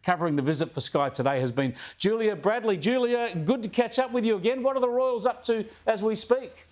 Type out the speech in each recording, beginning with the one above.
covering the visit for Sky Today has been Julia Bradley. Julia, good to catch up with you again. What are the Royals up to as we speak?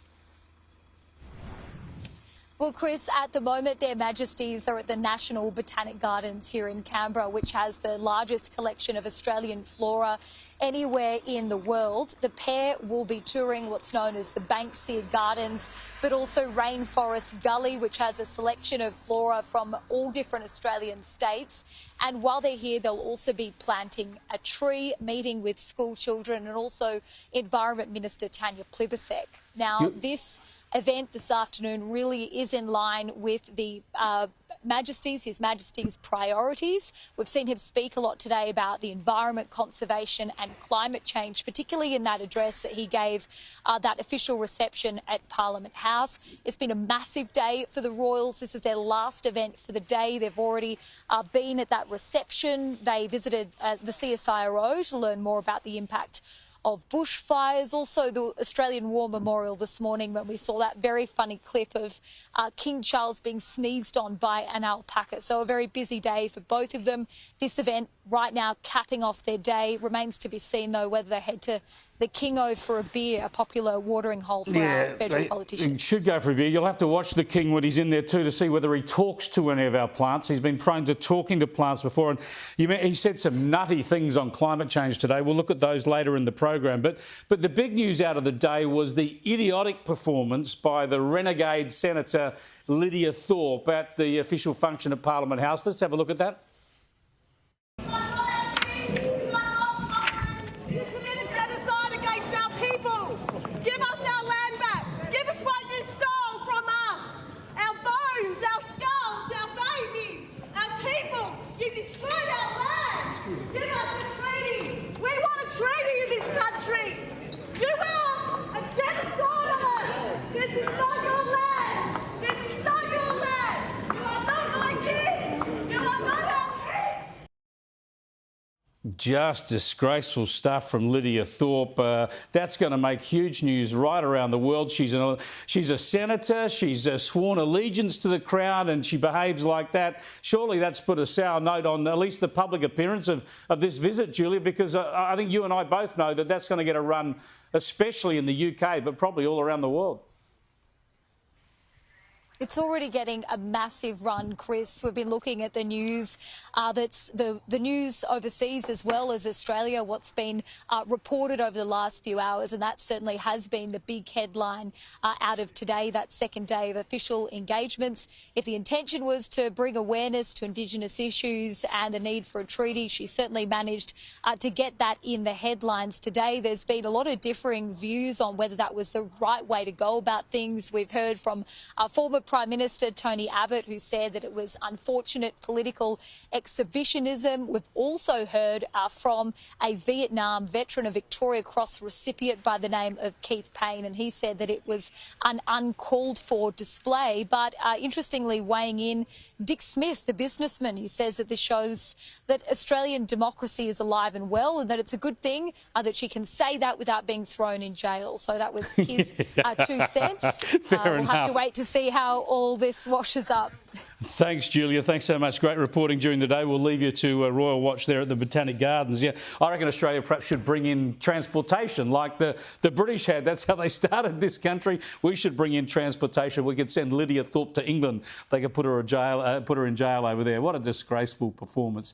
Well, Chris, at the moment, their Majesties are at the National Botanic Gardens here in Canberra, which has the largest collection of Australian flora anywhere in the world. The pair will be touring what's known as the Banksia Gardens, but also Rainforest Gully, which has a selection of flora from all different Australian states. And while they're here, they'll also be planting a tree, meeting with school children, and also Environment Minister Tanya Plibersek. Now, this event this afternoon really is in line with the His Majesty's priorities. We've seen him speak a lot today about the environment, conservation and climate change, particularly in that address that he gave, that official reception at Parliament House. It's been a massive day for the Royals. This is their last event for the day. They've already been at that reception. They visited the CSIRO to learn more about the impact of bushfires. Also the Australian War Memorial this morning, when we saw that very funny clip of King Charles being sneezed on by an alpaca. So a very busy day for both of them. This event right now capping off their day. Remains to be seen, though, whether they head to the Kingo for a beer, a popular watering hole for our federal politicians. Should go for a beer. You'll have to watch the King when he's in there too to see whether he talks to any of our plants. He's been prone to talking to plants before, and he said some nutty things on climate change today. We'll look at those later in the program. But the big news out of the day was the idiotic performance by the renegade Senator Lidia Thorpe at the official function at Parliament House. Let's have a look at that. Just disgraceful stuff from Lidia Thorpe. That's going to make huge news right around the world. She's a senator. She's sworn allegiance to the crown, and she behaves like that. Surely that's put a sour note on at least the public appearance of this visit, Julia, because I think you and I both know that that's going to get a run, especially in the UK, but probably all around the world. It's already getting a massive run, Chris. We've been looking at the news, that's the news overseas as well as Australia, what's been reported over the last few hours, and that certainly has been the big headline out of today, that second day of official engagements. If the intention was to bring awareness to Indigenous issues and the need for a treaty, she certainly managed to get that in the headlines today. There's been a lot of differing views on whether that was the right way to go about things. We've heard from former Prime Minister Tony Abbott, who said that it was unfortunate political exhibitionism. We've also heard from a Vietnam veteran, a Victoria Cross recipient by the name of Keith Payne, and he said that it was an uncalled for display. But interestingly, weighing in, Dick Smith, the businessman, he says that this shows that Australian democracy is alive and well, and that it's a good thing that she can say that without being thrown in jail. So that was his 2 cents. We'll have to wait to see how all this washes up. Thanks, Julia. Thanks so much. Great reporting during the day. We'll leave you to Royal Watch there at the Botanic Gardens. Yeah, I reckon Australia perhaps should bring in transportation like the British had. That's how they started this country. We should bring in transportation. We could send Lidia Thorpe to England. They could put her in jail over there. What a disgraceful performance.